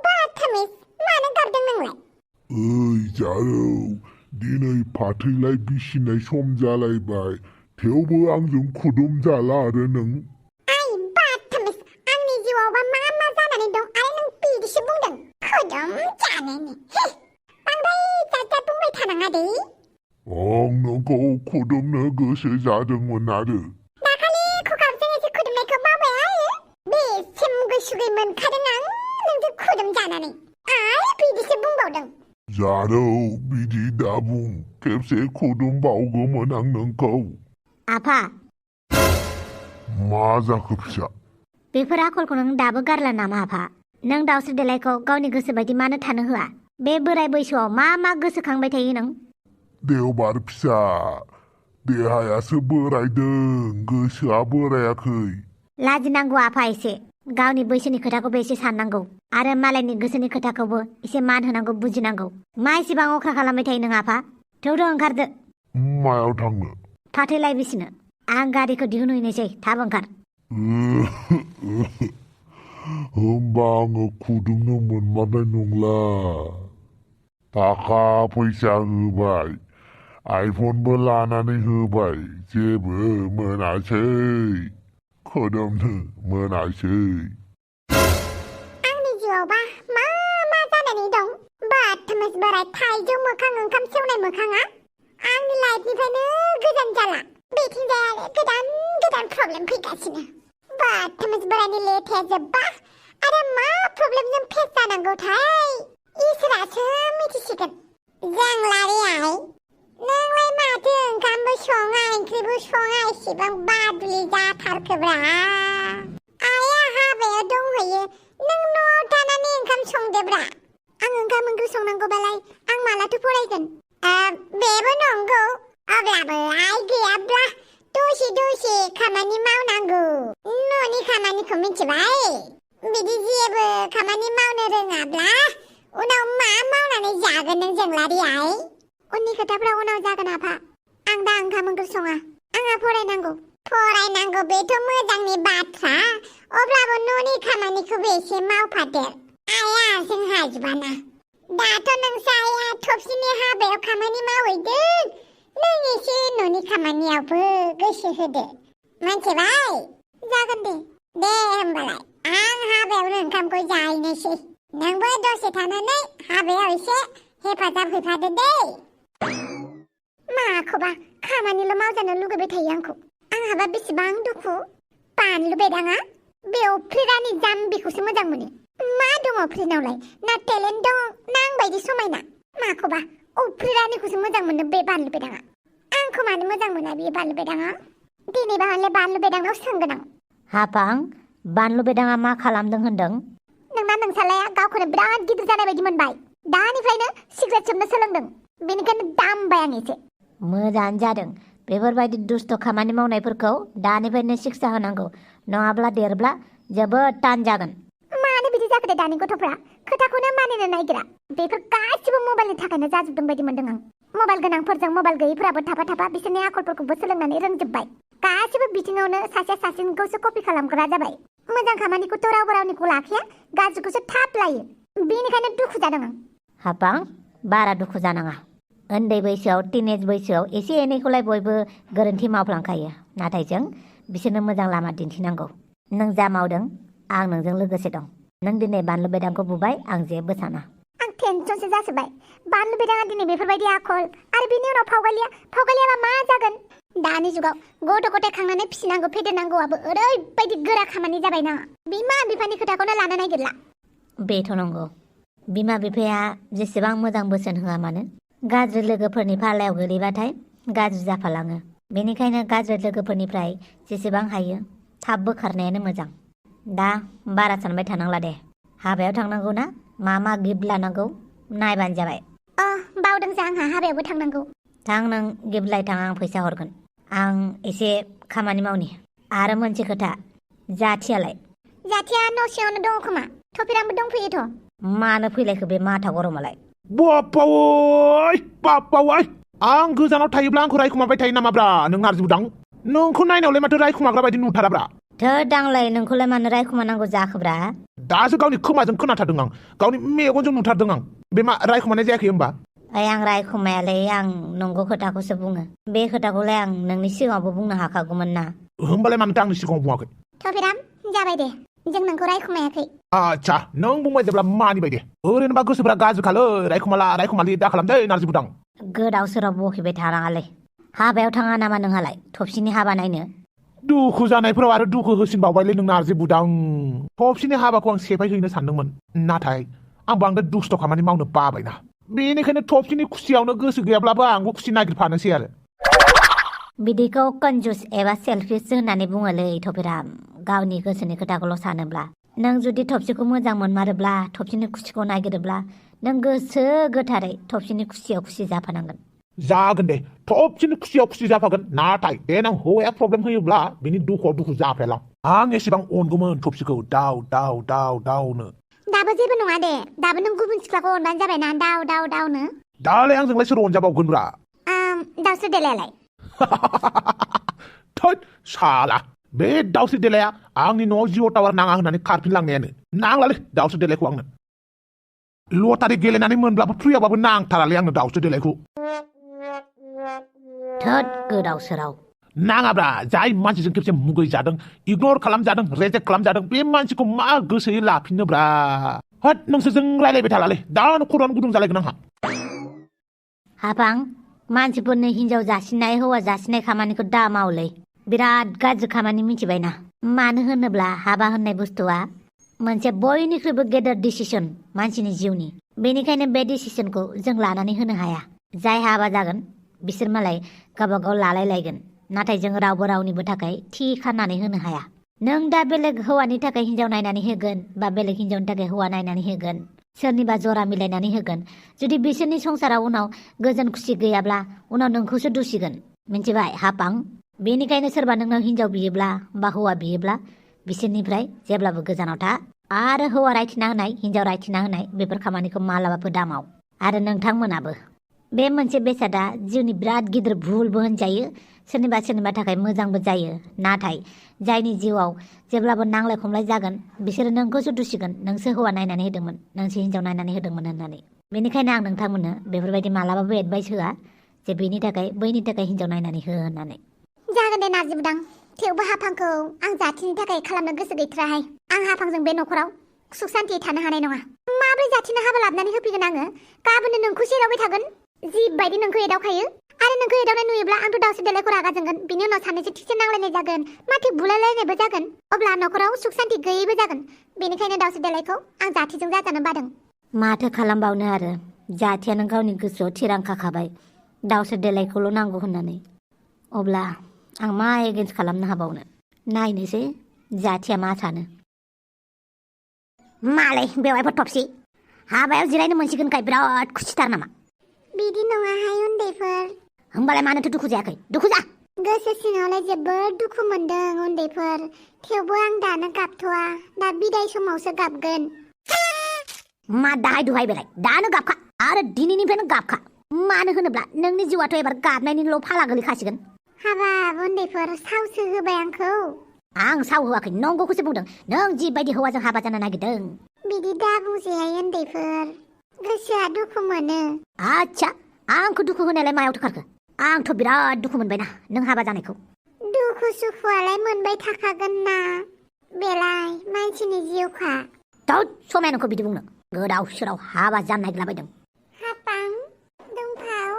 बाथामिस मानो गाबदों नोंलाय? ओइ जारौ दिनै फाथैलाय बिसिनाय सम जालायबाय थेवबो आंजों खुदुम जाला आरो नों। आइ बाथामिस आंनि जिउआवबा मा जानानै दं आरो नों बिदिसो बुंदों खुदुम जानोनो। बांद्राय जात बुंबाय थानाङा दे। आं नोंखौ खुदुमनो गोसो जादोंमोन आरो। दाखालि खुखाबजों एसे खुदुमनायखौ बावबाय आरो बेसिम गुसुगै मोनखादों आं नोंजों खुदुम जानानै आरो बिदिसो बुंबावदों। जारौ बिदि दा बुं खेबसे खुदुम बावगौमोन आं नोंखौ। आफा मा जाखो फिसा? बेफोर आखलखौ नों दाबो गारला नामा आफा? नों दाउस्रि देलायखौ गावनि गोसो बायदि मानो थानो होआ? बे बोराय बैसोआव मा गोसोखांबाय थायो नों? देवबार फिसा देहायासो बोरायदों गोसोआ बोरायाखै। लाजिनांगौ आफा एसे। गावनि बैसोनि खोथाखौबो एसे साननांगौ आरो मालायनि गोसोनि खोथाखौबो एसे मान होनांगौ बुजिनांगौ। मा एसेबां अख्रा खालामबाय थायो नों आफा? थौ ओंखारदो। मायाव थांनो? फाथैलाय बिसिनो। आं गारिखौ दिहुनहैनोसै थाब ओंखार। होमबा आङो खुदुमनो मोनमारनाय नंला। थाखा फैसा होबाय आइफनबो लानानै होबाय जेबो मोनासै खुदुमनो मोनासै। आंनि जिउआवबा मा जानानै दं? बाथामिस बोराय थाइजौ मोखां ओंखाम सेवनाय मोखाङा आंनि लाइफनिफ्रायनो गोजान जाला। बेथिंजाय गोदान प्रब्लेम फैगासिनो। बाथामिस बोरायनि लेथाया जोब्बा आरो मा प्रब्लेमजों फेस जानांगौथाय इसोरासो मिथिसिगोन। जोंलारियाय नोंलाय माथो ओंखामबो सङा ओंख्रिबो सङा एसेबां बादुलि जाथारखोब्रा। आइया हाबायाव दंहैयो नों न'आव थानानै ओंखाम संदोब्रा। आं ओंखाम ओंख्रि संनांगौबालाय आं मालाथो फरायगोन? बेबो नंगौ अब्लाबो आइ गैयाब्ला दसे खामानि मावनांगौ। न'नि खामानिखौ मिथिबाय? बिदि जेबो खामानि मावनो रोङाब्ला उनाव मा मावनानै जागोन नों जोंलारि आइ? उननि खोथाफ्रा उनाव जागोन आफा। आं दा ओंखाम ओंख्रि सङा। आंहा फरायनांगौ बेथ' मोजांनि बाथ्रा अब्लाबो न'नि खामानिखौबो एसे मावफादेर। आइया जोंहा जुबाना दाथ' नोंसा आइया थबसिनि हाबायाव खामानि मावहैदों नों एसे न'नि खामानियावबो गोसो होदो मोनथिबाय? जागोन दे होमबालाय आं हाबायावनो ओंखामखौ जाहैनोसै। नोंबो दसे थानानै हाबायाव एसे हेफाजाब होफादो दे। माखौबा खामानिल' मावजानो लुगैबाय थायो आंखौ। आंहाबा बेसेबां दुखु। बानलु बेदाङा बे अफ्रिरानि जाम्बिखौसो मोजां मोनो। मा दङ अफ्रिनावलाय? ना टेलेन्ट दं ना आंबायदि समायना? माखौबा अफ्रिरानिखौसो मोजां मोनो बे बानलु बेदाङा। आंखौ मानो मोजां मोना बे बानलु बेदाङा? दिनैबा हले बानलु बेदाङाव सोंगोन आं। हाफां बानलु बेदाङा मा खालामदों होनदों? नोंना नोंसालाया गावखौनो बिराद गिदिर जानाय बायदि मोनबाय। दानिफ्रायनो सिगारेट सोबनो सोलोंदों बेनिखायनो दामबाय आं एसे। मोजाङानो जादों। बेफोरबायदि दुस्थ' खामानि मावनायफोरखौ दानिफ्रायनो शिक्षा होनांगौ नङाब्ला देरब्ला जोबोद थान जागोन। मानो बिदि जाखो दे दानि गथ'फ्रा? खोथाखौनो मानिनो नागिरा। बेफोर गासिबो मबाइलनि थाखायनो जाजोबदों बायदि मोनदों आं। मबाइल गोनांफोरजों मबाइल गैयैफोराबो थाफा बिसोरनि आखलफोरखौबो सोलोंनानै रोंजोबबाय। गासिबो बिथिङावनो सासेनिखौसो कपि खालामग्रा जाबाय। मोजां खामानिखौथ' रावनिखौ लाखिया गाज्रिखौसो थाब लायो। बेनिखायनो दुखु जादों आं। हाफां बारा दुखु जानाङा। उन्दै बैसोआव टिनेज बैसोआव एसे एनैखौलाय बयबो गोरोन्थि मावफ्लांखायो। नाथाय जों बिसोरनो मोजां लामा दिन्थिनांगौ। नों जा मावदों आं नोंजों लोगोसे दं। नों दिनै बानलु बेदांखौ बुबाय आं जेबो साना। आं टेनसनसो जाजोब्बाय। बानलु बेदाङा दिनै बेफोरबायदि आखल आरो बिनि उनाव फावगालियाबा मा जागोन? दानि जुगाव गथ' गथाय खांनानै फिसिनांगौ फेदेरनांगौआबो ओरैबायदि गोरा खामानि जाबायना बिमा बिफानि खोथाखौनो लानो नागिरला। बेथ' नंगौ। बिमा बिफाया जेसेबां मोजां बोसोन होआ मानो गाज्रि लोगोफोरनि फालायाव गोलैबाथाय गाज्रि जाफालाङो। बेनिखायनो गाज्रि लोगोफोरनिफ्राय जेसेबां हायो थाब बोखारनायानो मोजां। दा बारा सानबाय थानांला दे। हाबायाव थांनांगौ ना मा गिफ्ट लानांगौ नायबानो जाबाय। बावदोंसो आंहा हाबायावबो थांनांगौ। थां नों गिफ्ट लायथां आं फैसा हरगोन। आं एसे खामानि मावनि। आरो मोनसे खोथा जाथिया न' सिङावनो दङ खोमा। थफिरामबो दंफैयोथ'। मानो फैलायखो बे माथा गरमालाय? बाप्पावै आं गोजानाव थायोब्ला आंखौ रायखुमाबाय थायो नामाब्रा नों नारजि बुदां? नोंखौ नायनायावलाय माथो रायखुमाग्रा बायदि नुथाराब्रा। थोद आंलाय नोंखौलाय मानो रायखुमानांगौ जाखोब्रा? दासो गावनि खोमाजों खोनाथारदों आं, गावनि मेगनजों नुथारदों आं। बे मा रायखुमानाय जायाखै होमबा? ओइ आं रायखुमायालै, आं नंगौ खोथाखौसो बुङो। बे खोथाखौलाय आं नोंनि सिगाङावबो बुंनो हाखागौमोन ना। होमबालाय मानोथो आंनि सिगाङाव बुङाखै? थफिराम जाबाय दे, जों नोंखौ रायखुमायाखै। आच्छा, नों बुंबाय जेब्ला मानिबाय दे। ओरैनोबा गोसोफ्रा गाज्रिखालै, रायखुमालि दा खालामदे नारजि बुदां। गोदाव सोराव बखिबाय थानाङालै। हाबायाव थाङा नामा नोंहालाय थबसिनि हाबा नायनो? दुखु जानायफोराव आरो दुखु होसिनबावबायलै नों नारजि बुदां। थबसिनि हाबाखौ आं सेफायहैनो सानदोंमोन, नाथाय आं बांद्राय दुस्थ' खामानि मावनो बाबायना। बेनिखायनो थबसिनि खुसियावनो गोसो गैयाब्लाबो आंबो खुसि नागिरफानोसै आरो। बिदिखौ कन्जुस एबा सेलफिस होननानै बुङोलै थफिराम। गावनि गोसोनि खोथाखौल' सानोब्ला। नों जुदि थबसिखौ मोजां मोनमारोब्ला, थबसिनि खुसिखौ नागिरोब्ला, नों गोसो गोथारै थबसिनि खुसियाव खुसि जाफानांगोन। जागोन दे, थबसिनि खुसियाव खुसि जाफागोन। नाथाय देनां हौवाया प्रब्लेम होयोब्ला बिनि दुखुआव दुखु जाफायालां। आं एसेबां अनगौमोन थबसिखौ दाउ दाउ दाउ दाउनो। दाबो जेबो नङा दे, दाबो नों गुबुन सिख्लाखौ अनबानो जाबायना दाउ दाउ दाउनो। दालाय आंजोंलाय सोर अनजाबावगोनब्रा? दाउस्रि देलायालाय? थोद साला, बे दाउस्रि देलाया आंनि न'आव जिअ टावार नाङा होननानै खारफिनलांनायानो। नांलालै दाउस्रि देलायखौ आंनो। लटारि गेलेनानै मोनब्लाबो फ्रियावबाबो नांथारालै आंनो दाउस्रि देलायखौ। थोद गोदाव सोराव। नाङाब्रा, जाय मानसिजों खेबसे मुगै जादों, इगनर खालामजादों, रेजेक्ट खालामजादों, बे मानसिखौ मा गोसोयै लाफिननोब्रा? होद नोंसोरजों रायलायबाय थालालै, दानो खर'आनो गुदुं जालायगोन आंहा। हाफां, मानसिफोरनो हिनजाव जासिनाय हौवा जासिनाय खामानिखौ दा मावलै। बिराद गाज्रि खामानि मिथिबायना। मानो होनोब्ला हाबा होननाय बुस्थुआ मोनसे बयनिख्रुइबो गेदेर डिसिसन मानसिनि जिउनि। बेनिखायनो बे डिसिसनखौ जों लानानै होनो हाया। जाय हाबा जागोन बिसोर मालाय गावबागाव लालायलायगोन, नाथाय जों रावबो रावनिबो थाखाय थि खानानै होनो हाया। नों दा बेलेग हौवानि थाखाय हिनजाव नायनानै होगोन, बा बेलेग हिनजावनि थाखाय हौवा नायनानै होगोन, सोरनिबा जरा मिलायनानै होगोन। जुदि बिसोरनि संसाराव उनाव गोजोन खुसि गैयाब्ला उनाव नोंखौसो दुसिगोन, मिन्थिबाय हापां? बेनिखायनो सोरबा नोंनाव हिनजाव बियोब्ला बा हौवा बियोब्ला बिसोरनिफ्राय जेब्लाबो गोजानाव था। आरो हौवा रायथिना होनाय, हिनजाव रायथिना होनाय बेफोर खामानिखौ मालाबाबो दामाव। आरो नोंथांमोनाबो। बे मोनसे बेसादा जिउनि बिराद गिदिर भुलबो होनजायो। सोरनिबा थाखाय मोजांबो जायो। नाथाय जायनि जिउआव जेब्लाबो नांलाय खमलाय जागोन, बिसोरो नोंखौसो दुसिगोन, नोंसो हौवा नायनानै होदोंमोन, नोंसो हिनजाव नायनानै होदोंमोन होननानै। बेनिखायनो आं नोंथांमोननो बेफोरबायदि मालाबाबो एडभाइस होआ जे बेनि थाखाय बैनि थाखाय हिनजाव नायनानै हो होननानै। जागोन दे नारजि बुदां, थेवबो हाफांखौ आं जाथिनि थाखाय खालामनो गोसो गैथ्राहाय। आं हाफांजों बे न'खराव सुख सान्थियै थानो हानाय नङा। माब्रै जाथिनो हाबा लाबोनानै होफैगोन आङो? गाबोननो नोंखौसो एदावबाय थागोन, जिबायदि नोंखौ एदावखायो। आरो नोंखौ एदावनाय नुयोब्ला आंथ' दाउस्रि देलायखौ रागा जोंगोन। बिनि उनाव सानैसो थिकसे नांलायनाय जागोन, माथो बुलायलायनायबो जागोन। अब्ला न'खराव सुख सान्थि गैयैबो जागोन। बेनिखायनो दाउस्रि देलायखौ आं जाथिजों जाजानो बादों। माथो खालामबावनो आरो, जाथियानो गावनि गोसोआव थिरांखाखाबाय दाउस्रि देलायखौल' नांगौ होननानै। अब्ला आं मा एगेन्स्ट खालामनो हाबावनो? नायनोसै जाथिया मा सानो। मालाय बेवहायफोर थबसि, हाबायाव जिरायनो मोनसिगोनखाय बिराद खुसिथार नामा? बिदि नङाहाय उन्दैफोर। होमबालाय मानोथो दुखु जायाखै? दुखु जा। गोसो सिङावलाय जोबोद दुखु मोनदों उन्दैफोर। थेवबो आं दानो गाबथ'वा, दा बिदाय समावसो गाबगोन। मा दाहाय दुहाय बेलाय, दानो गाबखा आरो दिनैनिफ्रायनो गाबखा। मानो होनोब्ला नोंनि जिउआथ' एबार गाबनायनिल' फाला गोलैखासिगोन। हाबाब उन्दैफोर, सावसो होबाय आंखौ। आं साव होआखै, नंगौखौसो बुंदों। नों जिबायदि हौवाजों हाबा जानो नागिरदों। बिदि दा बुंजायाय उन्दैफोर, गोसोआ दुखु मोनो। आच्छा, आंखौ दुखु होनायालाय मायावथो खारखो? आंथ' बिराद दुखु मोनबायना नों हाबा जानायखौ। दुखु सुखुआलाय मोनबाय थाखागोन ना, बेलाय मानसिनि जिउखा। थोद समाया नोंखौ बिदि बुंनो, गोदाव सोराव हाबा जानो नागिरलाबायदों। हापां, दुमफाव,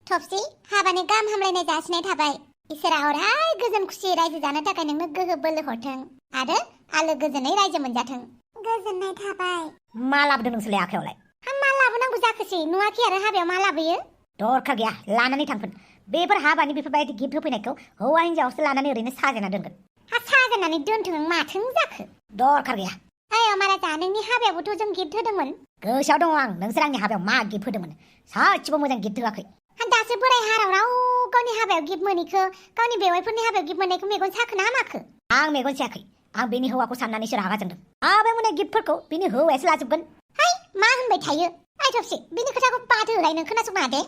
थबसि, हाबानि गाहाम हामलायनाय जासिनाय थाबाय। इसोरा अराय गोजोन खुसियै रायजो जानो थाखाय नोंनो गोहो बोलो हरथों आरो आलो गोजोनै रायजो मोनजाथों। गोजोननाय थाबाय। मा लाबोदों नोंसोरलाय आखायावलाय? मा लाबोनांगौ जाखोसै? नुवाखै आरो हाबायाव मा लाबोयो? दरखार गैया, लानानै थांफिन। बेफोर हाबानि बेफोरबायदि गिफ्ट होफैनायखौ हौवा हिनजावसो लानानै ओरैनो साजायना दोनगोन। हा साजायनानै दोनथों, माथों जाखो? दरखार गैया। ओइ महाराजा, नोंनि हाबायावबोथ' जों गिफ्ट होदोंमोन। गोसोआव दङ आं, नोंसोर आंनि हाबायाव मा गिफ्ट होदोंमोन। सासेबो मोजां गिफ्ट होआखै। दासो बोराय हाराव राव गावनि हाबायाव गिफ्ट मोनैखो, गावनि बेवाइफोरनि हाबायाव गिफ्ट मोननायखौ मेगन साखो ना माखो? आं मेगन सायाखै, आं बेनि हौवाखौ साननानैसो रागा जोंदों। हाबायाव मोननाय गिफ्टफोरखौ बिनि हौवायासो लाजोबगोन। है, मा होनबाय थायो? ओइ थबसि, बिनि खोथाखौ बाद होलाय, नों खोनासंना दे।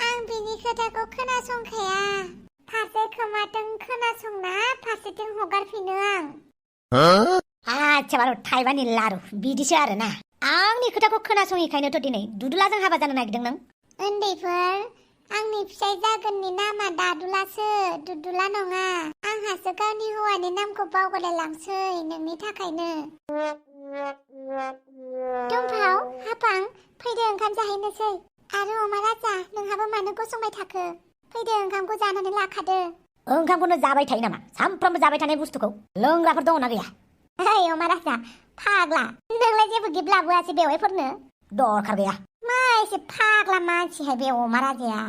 आं बिनि खोथाखौ खोनासंखाया। फारसे खोमाजों खोनासंना फारसेथिं हगारफिनो आं। आच्छा बारु थाइबानि लारु बिदिसो आरोना आंनि खोथाखौ खोनासङिखायनोथ' दिनै दुदुलाजों हाबा जानो नागिरदों नों उन्दैफोर आंनि फिसाय जागोननि नामा दादुलासो दुदुला नङा आंहासो गावनि हौवानि नामखौ बावगारलायलांसै नोंनि थाखायनो दुमफाव हाफां फैदो ओंखाम जाहैनोसै आरो अमा राजा नोंहाबो मानो गसंबाय थाखो फैदो ओंखामखौ जानानै लाखादो ओंखामखौनो जाबाय थायो नामा सामफ्रामबो जाबाय थानाय बुस्थुखौ लोंग्राफोर दङना गैया ओइ अमा राजा फाग्ला नोंलाय जेबो गिफ्ट लाबोआसै बेवाइफोरनो दरखार गैया मा एसे फाग्ला मानसिहाय बे अमा राजाया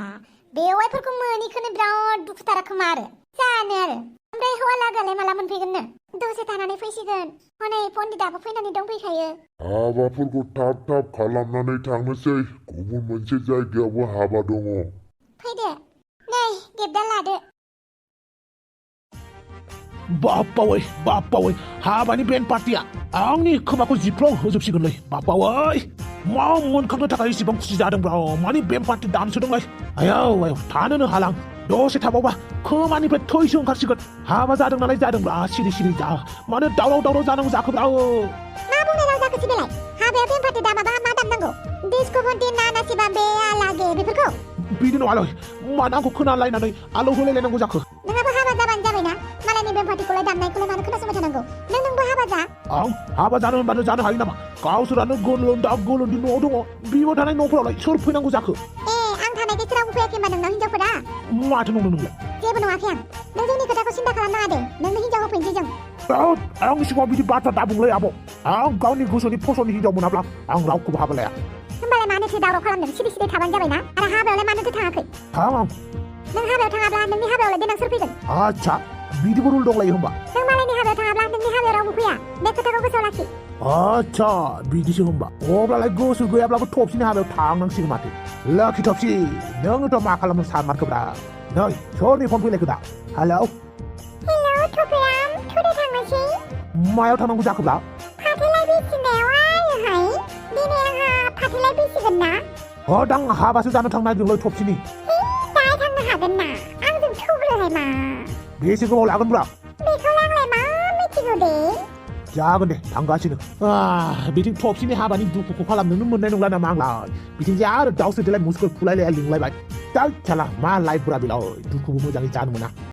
बेवाइफोरखौ मोनिखौनो बिराद दुखुथारा खोमा आरो जानो आरो ओमफ्राय हौवा लागालाय माला मोनफैगोननो दसे थानानै फैसिगोन हनै पण्डिताबो फैनानै दंफैखायो हाबाफोरखौ थाब थाब खालामनानै थांनोसै गुबुन मोनसे जायगायावबो हाबा दङ फैदो नै गिफ्टआ लादो बाप्पावै हाबानि बेन्ड पार्टिया आंनि खोमाखौ जिफ्राव होजोबसिगोनलै बाप्पावै मा मोनखांनो थाखाय इसेबां खुसि जादोंब्रा मानि बेन्ड पार्टि दामसोदोंलाय आयौ थानोनो हालां दसे थाबावबा खोमानिफ्राय थैसो ओंखारसिगोन हाबा जादों नालाय जादोंब्रा सिरि सिरि जा मानो दावराव जानांगौ जाखोब्रा मा बुंनाय जाखोसै बेलाय हाबायाव बेन्ड पार्टि दामाबा मा दामनांगौ डिस्क' बन्टि नाना सिबा बे आलागे बेफोरखौ बिदि नङालै मानो आंखौ खोनालायनानै आलौ होलायलायनांगौ जाखो नोंहाबो हाबा जाबानो जाबायना मालायनि बेन्ड पार्टिखौलाय दामनायखौलाय मानो खोनासंबाय थानांगौ नोंबो हाबा जा आं हाबा जानो होनबानो जानो हायो नामा गावसोरानो गोलोमदै न'आव दङ बिबो थानाय न'फोरावलाय सोर फैनांगौ जाखो आं थानायखाय सोरावबो फैयाखै होनबा नोंनाव हिनजावफोरा माथो नंगौ नोंलाय जेबो नङाखै आं नों जोंनि खोथाखौ सिन्था खालामनाङा दे नोंनो हिनजाव होफैनोसै जों आंनि सिगाङाव बिदि बाथ्रा दाबुंलै आब' आं गावनि गोसोनि फसननि हिनजाव मोनाब्ला आं रावखौबो हाबा लाया होमबालाय मानोथो दावराव खालामदों सिरि सिरि थाबानो जाबायना आरो हाबायावलाय मानोथो थाङाखै थां आं नों हाबायाव थाङाब्ला नोंनि हाबायावलाय देनां सोर फैगोन आच्छा बिदिबो रुल दंलायो होमबा नों मालायनि हाबायाव थाङाब्ला नोंनि हाबायाव रावबो फैया बे खोथाखौ गोसोआव लाखि आच्छा बिदिसो होमबा अब्लालाय गोसो गैयाब्लाबो थफसिनि हाबायाव थांनांसिगोन माथो लाखि थफसि नोङोथ' मा खालामनो सानमारखोब्रा नै सोरनि फन फैलायखो दा हेलौ थफिराम थुदो थांनोसै मायाव थांनांगौ जाखोब्ला फाथैलाय बिसिनायाव आयोहाय दिनै आंहा फाथैलाय बिसिगोन ना दां हाबासो जानो थांनो नागिरदोंलै थफसिनि दाय थांनो हागोन ना आंजों थुग्रोलाय मा बेसे गोबाव लागोनब्रा बेखौलाय आंलाय मा मिथिगौ दे जागोन दे थांगासिनो बिथिं थफसिनि हाबानि दुखुखौ खालामनोनो मोननाय नंला नामा आंलाय बिथिं आरो दाउसो देलाय मुसुखौ फुलायलाया लिंलायबाय दा साला मा लाइफफोरा बेलाय दुखुबो मोजाङै जानो मोना